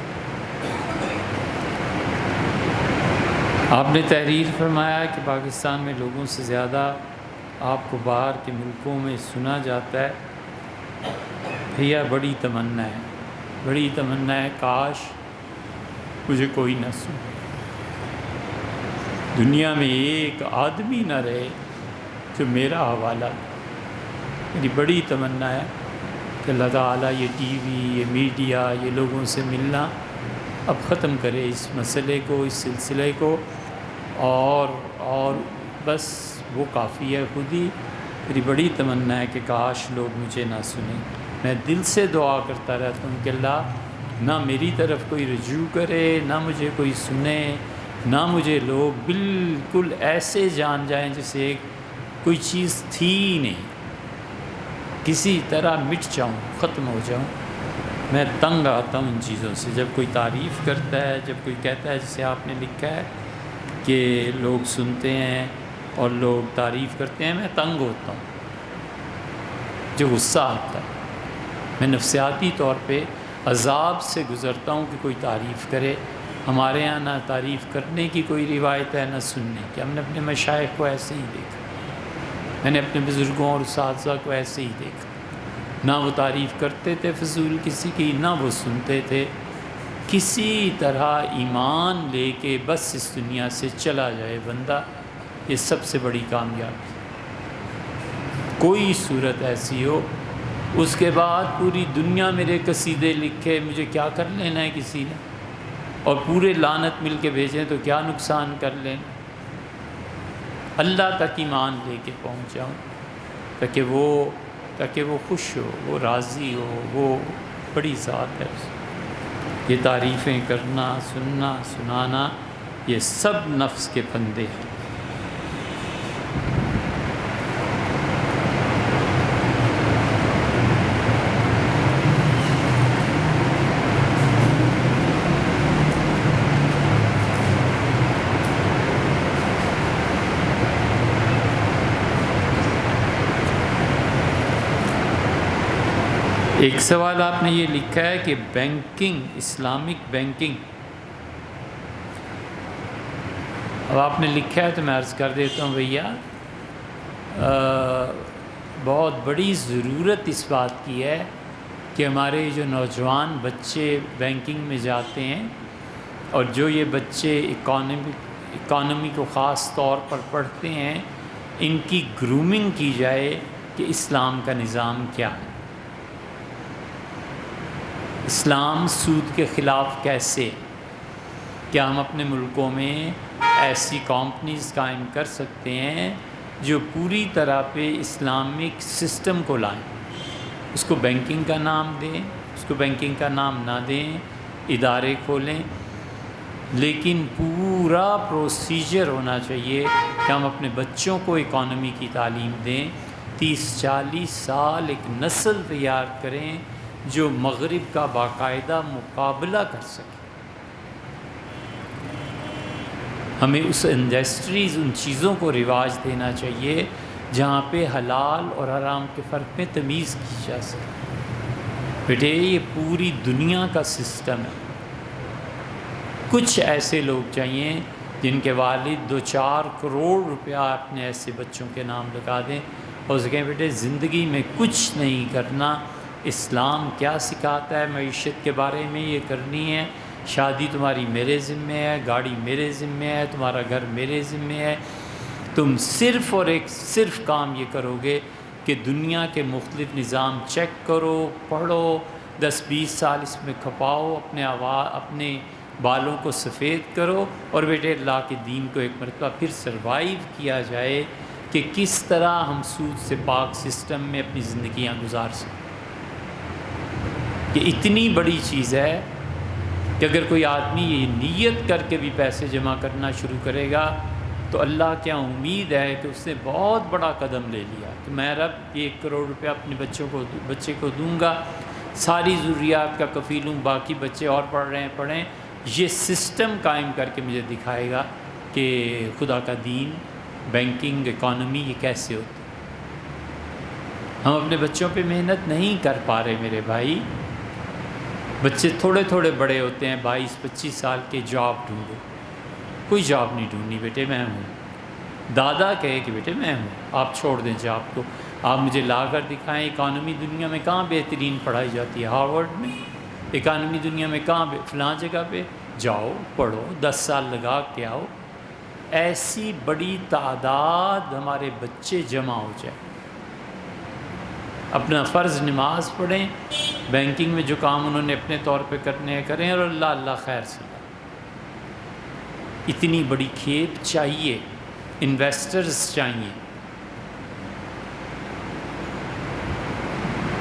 آپ نے تحریر فرمایا کہ پاکستان میں لوگوں سے زیادہ آپ کو باہر کے ملکوں میں سنا جاتا ہے۔ بھیا بڑی تمنا ہے، بڑی تمنا ہے، کاش مجھے کوئی نہ سنے، دنیا میں ایک آدمی نہ رہے جو میرا حوالہ دے۔ میری بڑی تمنا ہے کہ اللہ تعالیٰ یہ ٹی وی، یہ میڈیا، یہ لوگوں سے ملنا اب ختم کرے اس مسئلے کو، اس سلسلے کو، اور بس وہ کافی ہے خود ہی۔ میری بڑی تمنا ہے کہ کاش لوگ مجھے نہ سنیں۔ میں دل سے دعا کرتا رہتا ہوں کہ اللہ نہ میری طرف کوئی رجوع کرے، نہ مجھے کوئی سنے، نہ مجھے لوگ بالکل ایسے جان جائیں جیسے کوئی چیز تھی ہی نہیں، کسی طرح مٹ جاؤں، ختم ہو جاؤں۔ میں تنگ آتا ہوں ان چیزوں سے، جب کوئی تعریف کرتا ہے، جب کوئی کہتا ہے جسے آپ نے لکھا ہے کہ لوگ سنتے ہیں اور لوگ تعریف کرتے ہیں، میں تنگ ہوتا ہوں، جو غصہ آتا ہے۔ میں نفسیاتی طور پہ عذاب سے گزرتا ہوں کہ کوئی تعریف کرے۔ ہمارے یہاں نہ تعریف کرنے کی کوئی روایت ہے نہ سننے کی۔ ہم نے اپنے مشائخ کو ایسے ہی دیکھا، میں نے اپنے بزرگوں اور اساتذہ کو ایسے ہی دیکھا، نہ وہ تعریف کرتے تھے فضول کسی کی، نہ وہ سنتے تھے۔ کسی طرح ایمان لے کے بس اس دنیا سے چلا جائے بندہ، یہ سب سے بڑی کامیابی۔ کوئی صورت ایسی ہو اس کے بعد پوری دنیا میرے قصیدے لکھے، مجھے کیا کر لینا ہے کسی نے، اور پورے لعنت مل کے بھیجیں تو کیا نقصان کر لینا۔ اللہ تک ایمان لے کے پہنچ جاؤں تاکہ وہ خوش ہو، وہ راضی ہو، وہ بڑی ذات ہے۔ یہ تعریفیں کرنا، سننا، سنانا، یہ سب نفس کے پھندے ہیں۔ ایک سوال آپ نے یہ لکھا ہے کہ بینکنگ، اسلامک بینکنگ، اب آپ نے لکھا ہے تو میں عرض کر دیتا ہوں بھیا، بہت بڑی ضرورت اس بات کی ہے کہ ہمارے جو نوجوان بچے بینکنگ میں جاتے ہیں، اور جو یہ بچے اکانومی کو خاص طور پر پڑھتے ہیں، ان کی گرومنگ کی جائے کہ اسلام کا نظام کیا ہے، اسلام سود کے خلاف کیسے، کیا ہم اپنے ملکوں میں ایسی کمپنیز قائم کر سکتے ہیں جو پوری طرح پہ اسلامک سسٹم کو لائیں، اس کو بینکنگ کا نام دیں، اس کو بینکنگ کا نام نہ دیں، ادارے کھولیں، لیکن پورا پروسیجر ہونا چاہیے کہ ہم اپنے بچوں کو اکانومی کی تعلیم دیں، 30-40 سال ایک نسل تیار کریں جو مغرب کا باقاعدہ مقابلہ کر سکے۔ ہمیں اس انڈسٹریز، ان چیزوں کو رواج دینا چاہیے جہاں پہ حلال اور حرام کے فرق میں تمیز کی جا سکے۔ بیٹے یہ پوری دنیا کا سسٹم ہے۔ کچھ ایسے لوگ چاہیے جن کے والد 2-4 کروڑ روپیہ اپنے ایسے بچوں کے نام لگا دیں اور اسے کہیں بیٹے زندگی میں کچھ نہیں کرنا، اسلام کیا سکھاتا ہے معیشت کے بارے میں یہ کرنی ہے، شادی تمہاری میرے ذمے ہے، گاڑی میرے ذمے ہے، تمہارا گھر میرے ذمے ہے، تم صرف اور ایک صرف کام یہ کرو گے کہ دنیا کے مختلف نظام چیک کرو، پڑھو، 10-20 سال اس میں کھپاؤ، اپنے بالوں کو سفید کرو، اور بیٹے اللہ کے دین کو ایک مرتبہ پھر سروائیو کیا جائے کہ کس طرح ہم سود سے پاک سسٹم میں اپنی زندگیاں گزار سکیں۔ یہ اتنی بڑی چیز ہے کہ اگر کوئی آدمی یہ نیت کر کے بھی پیسے جمع کرنا شروع کرے گا تو اللہ کیا امید ہے کہ اس نے بہت بڑا قدم لے لیا کہ میں رب 1 کروڑ روپیہ اپنے بچے کو دوں گا، ساری ضروریات کا کفیل ہوں، باقی بچے اور پڑھ رہے ہیں پڑھیں۔ یہ سسٹم قائم کر کے مجھے دکھائے گا کہ خدا کا دین، بینکنگ، اکانومی یہ کیسے ہوتی۔ ہم اپنے بچوں پہ محنت نہیں کر پا رہے میرے بھائی۔ بچے تھوڑے تھوڑے بڑے ہوتے ہیں، 22-25 سال کے، جاب ڈھونڈو، کوئی جاب نہیں ڈھونڈنی بیٹے، میں ہوں۔ دادا کہے کہ بیٹے میں ہوں، آپ چھوڑ دیں جاب کو، آپ مجھے لا کر دکھائیں اکانومی دنیا میں کہاں بہترین پڑھائی جاتی ہے، ہارورڈ میں، اکانومی دنیا میں کہاں فلاں جگہ پہ جاؤ پڑھو، 10 سال لگا کے آؤ۔ ایسی بڑی تعداد ہمارے بچے جمع ہو جائے، اپنا فرض نماز پڑھیں، بینکنگ میں جو کام انہوں نے اپنے طور پہ کرنے ہیں کریں، اور اللہ خیر سے۔ اتنی بڑی کھیپ چاہیے، انویسٹرز چاہیے۔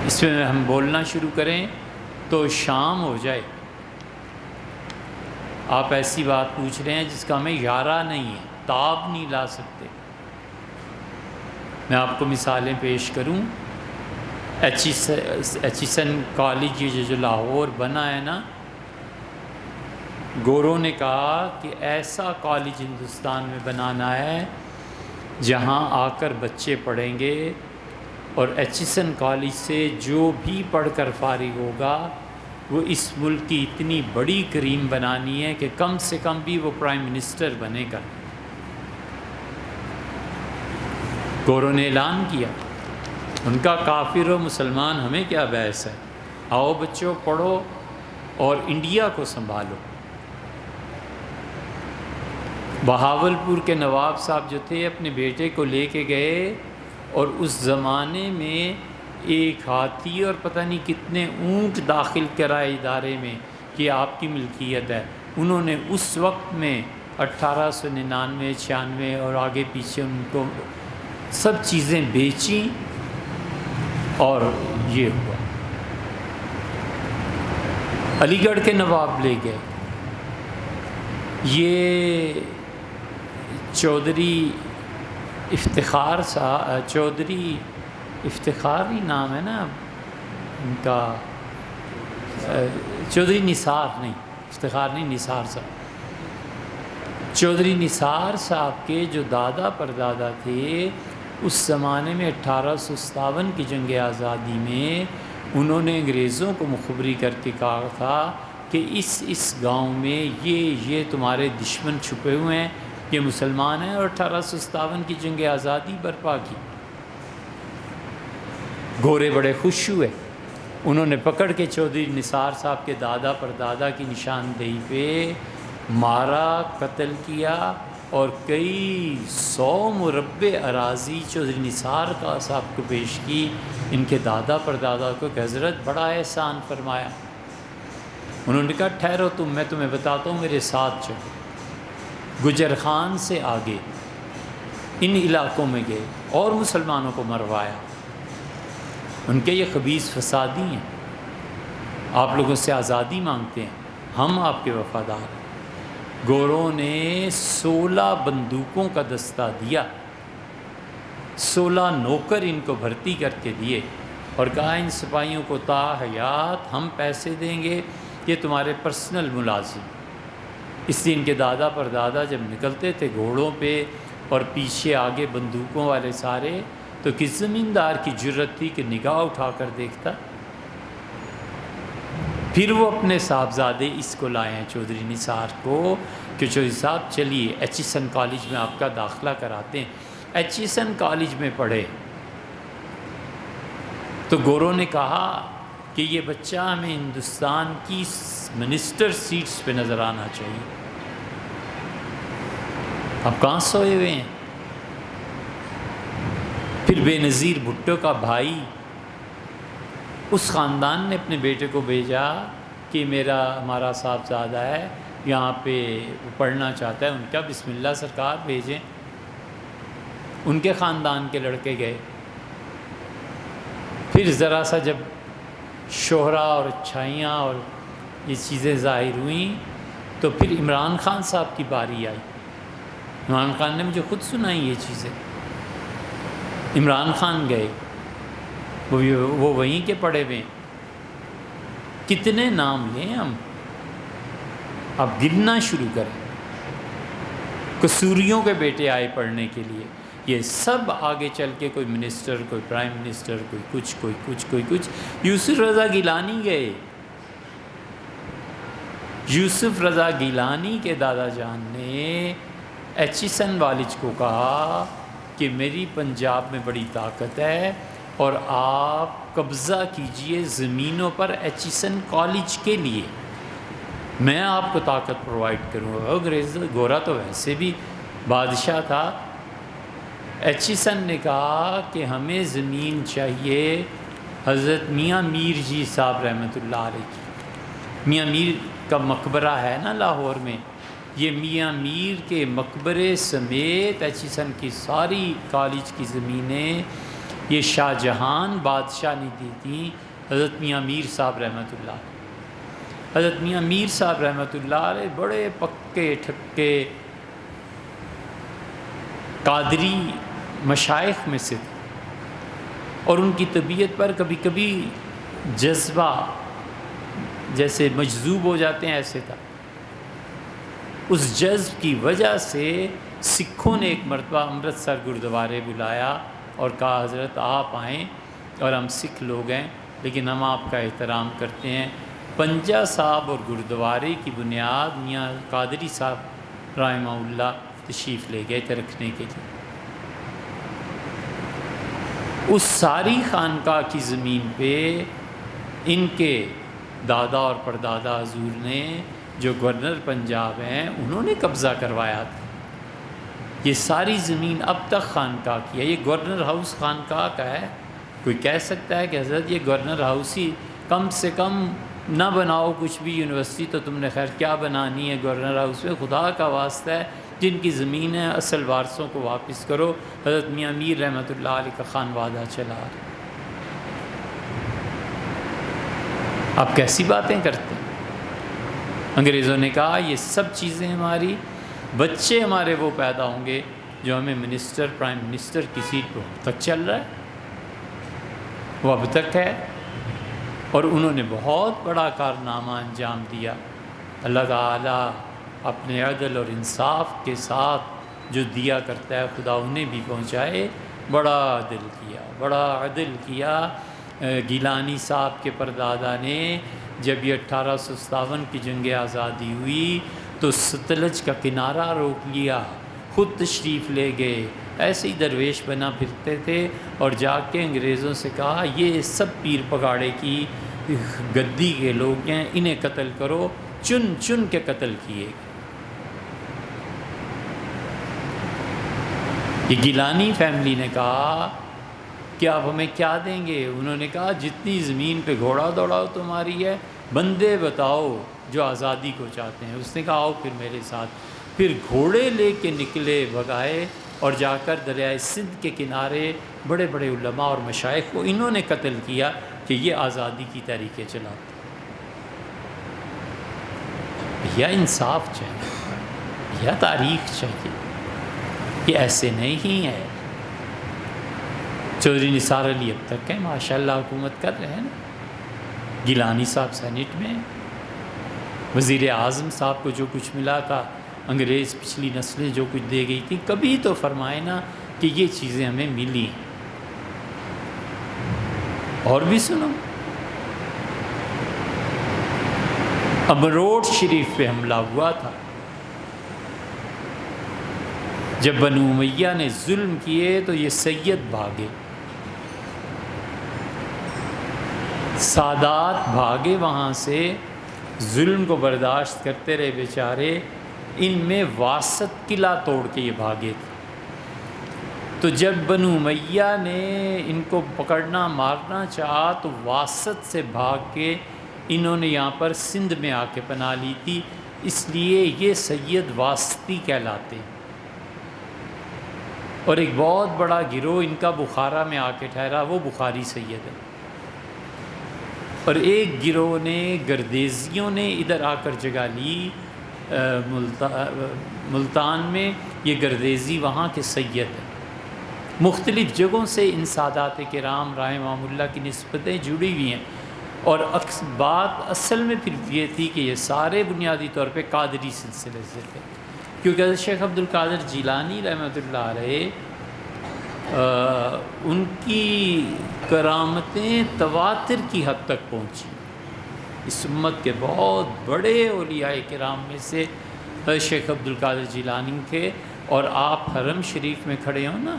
اس میں ہم بولنا شروع کریں تو شام ہو جائے۔ آپ ایسی بات پوچھ رہے ہیں جس کا ہمیں یارہ نہیں ہے، تاب نہیں لا سکتے۔ میں آپ کو مثالیں پیش کروں۔ ایچیسن کالج یہ جو لاہور بنا ہے نا، گوروں نے کہا کہ ایسا کالج ہندوستان میں بنانا ہے جہاں آ کر بچے پڑھیں گے، اور ایچیسن کالج سے جو بھی پڑھ کر فارغ ہوگا وہ اس ملک کی اتنی بڑی کریم بنانی ہے کہ کم سے کم بھی وہ پرائم منسٹر بنے گا۔ گوروں نے اعلان کیا، ان کا کافر و مسلمان ہمیں کیا بحث ہے، آؤ بچوں پڑھو، اور انڈیا کو سنبھالو۔ بہاولپور کے نواب صاحب جو تھے اپنے بیٹے کو لے کے گئے، اور اس زمانے میں ایک ہاتھی اور پتہ نہیں کتنے اونٹ داخل کرائے ادارے میں کہ آپ کی ملکیت ہے۔ انہوں نے اس وقت میں 1899 96 اور آگے پیچھے ان کو سب چیزیں بیچیں اور یہ ہوا۔ علی گڑھ کے نواب لے گئے، یہ چودھری افتخار ہی نام ہے نا ان کا، چودھری نثار نہیں، افتخار نہیں، نثار صاحب، چودھری نثار صاحب کے جو دادا پردادا تھے اس زمانے میں 1857 کی جنگ آزادی میں انہوں نے انگریزوں کو مخبری کر کے کہا تھا کہ اس گاؤں میں یہ تمہارے دشمن چھپے ہوئے ہیں، یہ مسلمان ہیں، اور 1857 کی جنگ آزادی برپا کی۔ گورے بڑے خوش ہوئے، انہوں نے پکڑ کے چودھری نثار صاحب کے دادا پردادا کی نشاندہی پہ مارا، قتل کیا، اور کئی 100 مربع اراضی چودھری نثار صاحب کو پیش کی ان کے دادا پردادا کو کہ حضرت بڑا احسان فرمایا۔ انہوں نے کہا ٹھہرو تم، میں تمہیں بتاتا ہوں، میرے ساتھ چلو۔ گجر خان سے آگے ان علاقوں میں گئے اور مسلمانوں کو مروایا۔ ان کے یہ خبیث فسادی ہیں، آپ لوگوں سے آزادی مانگتے ہیں، ہم آپ کے وفادار ہیں۔ گوروں نے 16 بندوقوں کا دستہ دیا، 16 نوکر ان کو بھرتی کر کے دیے، اور کہا ان سپاہیوں کو تا حیات ہم پیسے دیں گے، یہ تمہارے پرسنل ملازم۔ اس لیے ان کے دادا پردادا جب نکلتے تھے گھوڑوں پہ اور پیچھے آگے بندوقوں والے سارے، تو کس زمیندار کی جرت تھی کہ نگاہ اٹھا کر دیکھتا؟ پھر وہ اپنے صاحبزادے اس کو لائے ہیں چودھری نثار کو کہ چودھری صاحب چلیے ایچیسن کالج میں آپ کا داخلہ کراتے ہیں۔ ایچیسن کالج میں پڑھے تو گوروں نے کہا کہ یہ بچہ ہمیں ہندوستان کی منسٹر سیٹس پہ نظر آنا چاہیے۔ اب کہاں سوئے ہوئے ہیں؟ پھر بے نظیر بھٹو کا بھائی، اس خاندان نے اپنے بیٹے کو بھیجا کہ ہمارا صاحبزادہ ہے یہاں پہ پڑھنا چاہتا ہے، ان کا بسم اللہ سرکار بھیجیں۔ ان کے خاندان کے لڑکے گئے، پھر ذرا سا جب شہرہ اور اچھائیاں اور یہ چیزیں ظاہر ہوئیں تو پھر عمران خان صاحب کی باری آئی۔ عمران خان نے مجھے خود سنائی یہ چیزیں۔ عمران خان گئے، وہ وہیں کے پڑھے ہوئے ہیں۔ کتنے نام لیں ہم؟ اب گننا شروع کریں۔ قصوریوں کے بیٹے آئے پڑھنے کے لیے، یہ سب آگے چل کے کوئی منسٹر، کوئی پرائم منسٹر، کوئی کچھ۔ یوسف رضا گیلانی گئے، یوسف رضا گیلانی کے دادا جان نے ایچیسن والج کو کہا کہ میری پنجاب میں بڑی طاقت ہے اور آپ قبضہ کیجئے زمینوں پر ایچیسن کالج کے لیے، میں آپ کو طاقت پرووائڈ کروں گا۔ انگریز گورا تو ویسے بھی بادشاہ تھا۔ ایچیسن نے کہا کہ ہمیں زمین چاہیے حضرت میاں میر جی صاحب رحمۃ اللہ علیہ کی۔ میاں میر کا مقبرہ ہے نا لاہور میں، یہ میاں میر کے مقبرے سمیت ایچیسن کی ساری کالج کی زمینیں یہ شاہ جہان بادشاہ نے دی تھیں حضرت میاں میر صاحب رحمۃ اللہ علیہ۔ حضرت میاں میر صاحب رحمۃ اللہ علیہ بڑے پکے ٹھکے قادری مشائخ میں سے تھے، اور ان کی طبیعت پر کبھی کبھی جذبہ جیسے مجذوب ہو جاتے ہیں ایسے تھا۔ اس جذب کی وجہ سے سکھوں نے ایک مرتبہ امرتسر گردوارے بلایا اور کہا حضرت آپ آئیں، اور ہم سکھ لوگ ہیں لیکن ہم آپ کا احترام کرتے ہیں۔ پنجہ صاحب اور گردوارے کی بنیاد میاں قادری صاحب رحمہ اللہ تشریف لے گئے تھے رکھنے کے لیے۔ اس ساری خانقاہ کی زمین پہ ان کے دادا اور پردادا حضور نے جو گورنر پنجاب ہیں انہوں نے قبضہ کروایا تھا۔ یہ ساری زمین اب تک خانقاہ کی ہے، یہ گورنر ہاؤس خانقاہ کا ہے۔ کوئی کہہ سکتا ہے کہ حضرت یہ گورنر ہاؤس ہی کم سے کم نہ بناؤ کچھ بھی، یونیورسٹی تو تم نے خیر کیا بنانی ہے گورنر ہاؤس میں، خدا کا واسطہ ہے جن کی زمین ہے اصل وارثوں کو واپس کرو۔ حضرت میاں میر رحمۃ اللہ علیہ کا خان وعدہ چلا۔ آپ کیسی باتیں کرتے ہیں؟ انگریزوں نے کہا یہ سب چیزیں ہماری، بچے ہمارے وہ پیدا ہوں گے جو ہمیں منسٹر، پرائم منسٹر کی سیٹ پہ تک چل رہا ہے، وہ اب تک ہے۔ اور انہوں نے بہت بڑا کارنامہ انجام دیا۔ اللہ تعالیٰ اپنے عدل اور انصاف کے ساتھ جو دیا کرتا ہے خدا انہیں بھی پہنچائے۔ بڑا عدل کیا، بڑا عدل کیا۔ گیلانی صاحب کے پردادا نے جب یہ 1857 کی جنگ آزادی ہوئی تو ستلج کا کنارہ روک لیا، خود تشریف لے گئے، ایسے ہی درویش بنا پھرتے تھے، اور جا کے انگریزوں سے کہا یہ سب پیر پگاڑے کی گدی کے لوگ ہیں، انہیں قتل کرو۔ چن چن کے قتل کیے۔ یہ گیلانی فیملی نے کہا کہ آپ ہمیں کیا دیں گے؟ انہوں نے کہا جتنی زمین پہ گھوڑا دوڑاؤ تمہاری ہے، بندے بتاؤ جو آزادی کو چاہتے ہیں۔ اس نے کہا آؤ پھر میرے ساتھ۔ پھر گھوڑے لے کے نکلے، بھگائے، اور جا کر دریائے سندھ کے کنارے بڑے بڑے علماء اور مشائخ کو انہوں نے قتل کیا کہ یہ آزادی کی تحریکیں چلاتے۔ بھیا انصاف چاہیے، بھیا تاریخ چاہیے، یہ ایسے نہیں ہے۔ چودھری نثار علی اب تک ہیں، ماشاءاللہ حکومت کر رہے ہیں نا۔ گیلانی صاحب سینٹ میں، وزیر اعظم صاحب کو جو کچھ ملا تھا، انگریز پچھلی نسلیں جو کچھ دے گئی تھی، کبھی تو فرمائے نا کہ یہ چیزیں ہمیں ملی۔ اور بھی سنو، امروٹ شریف پہ حملہ ہوا تھا جب بنو امیہ نے ظلم کیے تو یہ سید بھاگے، سادات بھاگے وہاں سے، ظلم کو برداشت کرتے رہے بیچارے۔ ان میں واسط قلعہ توڑ کے یہ بھاگے تھے۔ تو جب بنو امیہ نے ان کو پکڑنا مارنا چاہا تو واسط سے بھاگ کے انہوں نے یہاں پر سندھ میں آ کے پناہ لی تھی، اس لیے یہ سید واسطی کہلاتے ہیں۔ اور ایک بہت بڑا گروہ ان کا بخارا میں آ کے ٹھہرا، وہ بخاری سید ہے۔ اور ایک گروہ نے، گردیزیوں نے ادھر آ کر جگہ لی ملتان میں، یہ گردیزی وہاں کے سید ہیں۔ مختلف جگہوں سے ان سادات کرام رحمہم اللہ کی نسبتیں جڑی ہوئی ہیں، اور بات اصل میں پھر یہ تھی کہ یہ سارے بنیادی طور پہ قادری سلسلے سے تھے، کیونکہ حضرت شیخ عبد القادر جیلانی رحمۃ اللہ علیہ ان کی کرامتیں تواتر کی حد تک پہنچی۔ اس امت کے بہت بڑے اولیاء کرام میں سے حضرت شیخ عبد القادر جیلانی تھے، اور آپ حرم شریف میں کھڑے ہوں نا،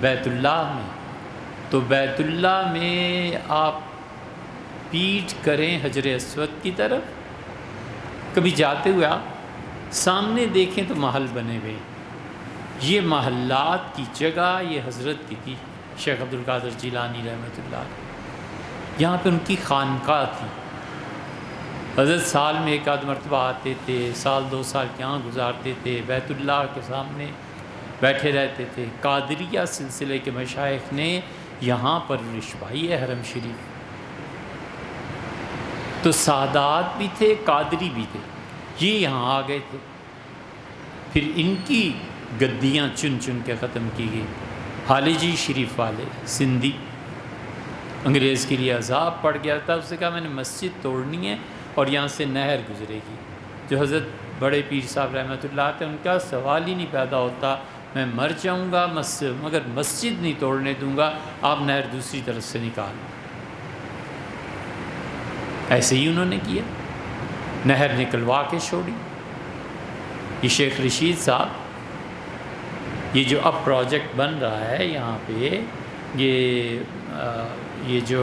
بیت اللہ میں، تو بیت اللہ میں آپ پیٹھ کریں حجر اسود کی طرف، کبھی جاتے ہوئے آپ سامنے دیکھیں تو محل بنے ہوئے، یہ محلات کی جگہ یہ حضرت کی تھی، شیخ عبد القادر جیلانی رحمۃ اللہ علیہ۔ یہاں پہ ان کی خانقاہ تھی، حضرت سال میں ایک آدھ مرتبہ آتے تھے، سال دو سال یہاں گزارتے تھے، بیت اللہ کے سامنے بیٹھے رہتے تھے۔ قادریہ سلسلے کے مشائخ نے یہاں پر رش پائی ہے حرم شریف۔ تو سادات بھی تھے، قادری بھی تھے، یہ یہاں آ گئے تھے، پھر ان کی گدیاں چن چن کے ختم کی گئی۔ حالجی شریف والے سندھی، انگریز کے لیے عذاب پڑ گیا تھا، اس نے کہا میں نے مسجد توڑنی ہے اور یہاں سے نہر گزرے گی۔ جو حضرت بڑے پیر صاحب رحمۃ اللہ تھے، ان کا سوال ہی نہیں پیدا ہوتا، میں مر جاؤں گا مگر مسجد نہیں توڑنے دوں گا، آپ نہر دوسری طرف سے نکال۔ ایسے ہی انہوں نے کیا، نہر نکلوا کے چھوڑی۔ یہ شیخ رشید صاحب، یہ جو اب پروجیکٹ بن رہا ہے یہاں پہ، یہ جو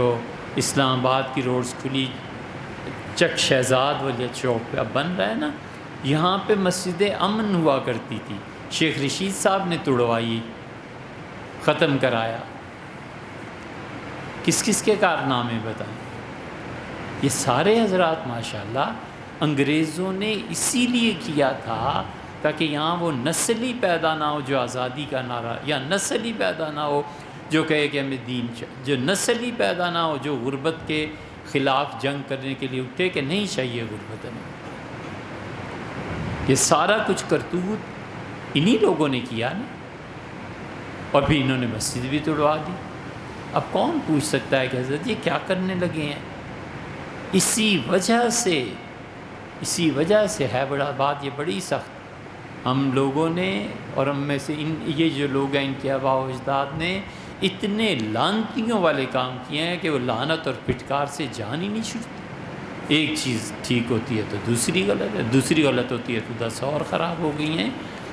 اسلام آباد کی روڈز کھلی چک شہزاد والی چوک پہ اب بن رہا ہے نا، یہاں پہ مسجد امن ہوا کرتی تھی، شیخ رشید صاحب نے توڑوائی، ختم کرایا۔ کس کس کے کارنامے بتائیں؟ یہ سارے حضرات ماشاءاللہ انگریزوں نے اسی لیے کیا تھا تاکہ یہاں وہ نسل ہی پیدا نہ ہو جو آزادی کا نعرہ، یا نسل ہی پیدا نہ ہو جو کہے کہ ہمیں دین چاہیے، جو نسل ہی پیدا نہ ہو جو غربت کے خلاف جنگ کرنے کے لیے اٹھے کہ نہیں چاہیے غربت ہمیں۔ یہ سارا کچھ کرتوت انہی لوگوں نے کیا نا، اور پھر انہوں نے مسجد بھی توڑوا دی۔ اب کون پوچھ سکتا ہے کہ حضرت یہ کیا کرنے لگے ہیں؟ اسی وجہ سے ہے بڑا بات، یہ بڑی سخت ہم لوگوں نے، اور ہم میں سے یہ جو لوگ ہیں ان کے آباء و اجداد نے اتنے لعنتیوں والے کام کیے ہیں کہ وہ لعنت اور پھٹکار سے جان ہی نہیں چھوٹتی۔ ایک چیز ٹھیک ہوتی ہے تو دوسری غلط ہے، دوسری غلط ہوتی ہے تو 10 اور خراب ہو گئی ہیں۔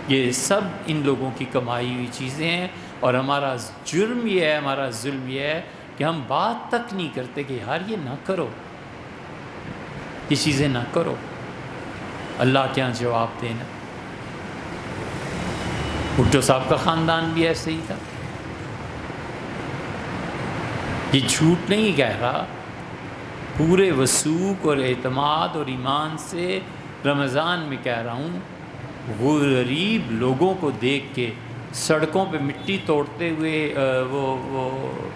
یہ سب ان لوگوں کی کمائی ہوئی چیزیں ہیں، اور ہمارا جرم یہ ہے، ہمارا ظلم یہ ہے کہ ہم بات تک نہیں کرتے کہ یار یہ نہ کرو، یہ چیزیں نہ کرو، اللہ کے یہاں جواب دینا۔ بھٹو صاحب کا خاندان بھی ایسے ہی تھا، یہ جھوٹ نہیں کہہ رہا، پورے وثوق اور اعتماد اور ایمان سے رمضان میں کہہ رہا ہوں، غریب لوگوں کو دیکھ کے سڑکوں پہ مٹی توڑتے ہوئے، وہ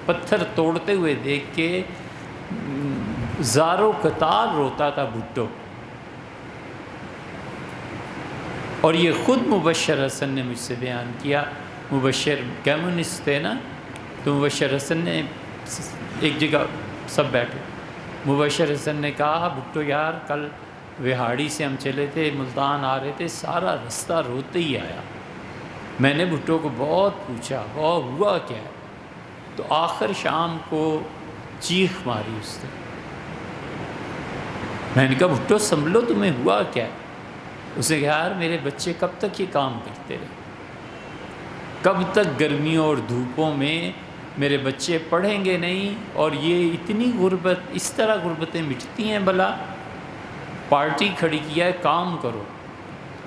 پتھر توڑتے ہوئے دیکھ کے زارو قطار روتا تھا بھٹو۔ اور یہ خود مبشر حسن نے مجھ سے بیان کیا، مبشر کمیونسٹ تھے نا، تو مبشر حسن نے ایک جگہ سب بیٹھے، مبشر حسن نے کہا بھٹو یار کل وہاڑی سے ہم چلے تھے، ملتان آ رہے تھے، سارا رستہ روتے ہی آیا۔ میں نے بھٹو کو بہت پوچھا ہوا کیا ہے، تو آخر شام کو چیخ ماری اس نے۔ میں نے کہا بھٹو سنبھلو، تمہیں ہوا کیا ہے؟ اس نے کہا یار میرے بچے کب تک یہ کام کرتے رہے، کب تک گرمیوں اور دھوپوں میں میرے بچے پڑھیں گے نہیں، اور یہ اتنی غربت، اس طرح غربتیں مٹتی ہیں بھلا؟ پارٹی کھڑی کیا ہے، کام کرو،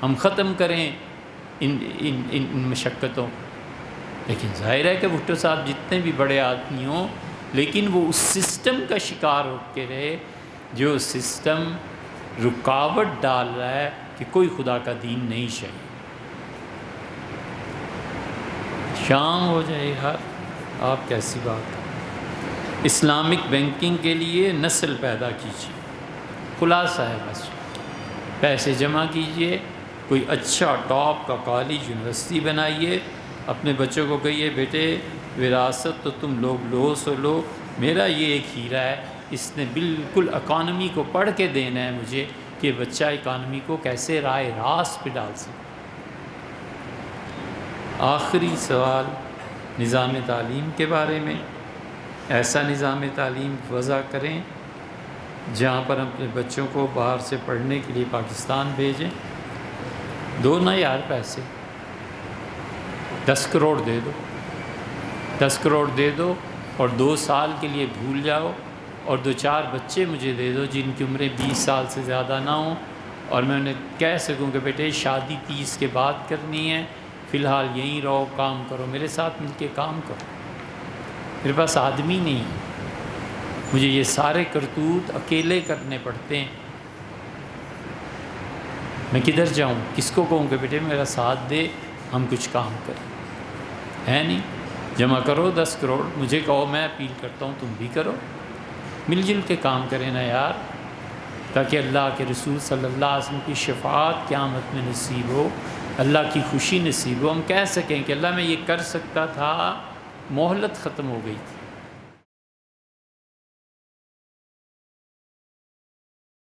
ہم ختم کریں ان مشقتوں۔ لیکن ظاہر ہے کہ بھٹو صاحب جتنے بھی بڑے آدمی ہوں، لیکن وہ اس سسٹم کا شکار ہو کے رہے جو سسٹم رکاوٹ ڈال رہا ہے کہ کوئی خدا کا دین نہیں چاہیے۔ شام ہو جائے یار، آپ کیسی بات ہے۔ اسلامک بینکنگ کے لیے نسل پیدا کیجیے، خلاصہ ہے بس، پیسے جمع کیجیے، کوئی اچھا ٹاپ کا کالج یونیورسٹی بنائیے، اپنے بچوں کو کہیے بیٹے وراثت تو تم لوگ لو سو لو، میرا یہ ایک ہیرا ہے، اس نے بالکل اکانومی کو پڑھ کے دینا ہے مجھے کہ بچہ اکانومی کو کیسے راہ راست پہ ڈال سکے۔ آخری سوال نظام تعلیم کے بارے میں، ایسا نظام تعلیم وضع کریں جہاں پر ہم اپنے بچوں کو باہر سے پڑھنے کے لیے پاکستان بھیجیں۔ دو نا یار پیسے، 10 کروڑ دے دو، 10 کروڑ دے دو، اور 2 سال کے لیے بھول جاؤ، اور 2-4 بچے مجھے دے دو جن کی عمریں 20 سال سے زیادہ نہ ہوں، اور میں انہیں کہہ سکوں کہ بیٹے شادی 30 کے بعد کرنی ہے، فی الحال یہیں رہو، کام کرو، میرے ساتھ مل کے کام کرو۔ میرے پاس آدمی نہیں ہے، مجھے یہ سارے کرتوت اکیلے کرنے پڑتے ہیں، میں کدھر جاؤں، کس کو کہوں کہ بیٹے میرا ساتھ دے، ہم کچھ کام کریں؟ ہے نہیں، جمع کرو 10 کروڑ، مجھے کہو، میں اپیل کرتا ہوں تم بھی کرو، مل جل کے کام کریں نا یار، تاکہ اللہ کے رسول صلی اللہ علیہ وسلم کی شفاعت قیامت میں نصیب ہو، اللہ کی خوشی نصیب ہو، ہم کہہ سکیں کہ اللہ میں یہ کر سکتا تھا، مہلت ختم ہو گئی تھی۔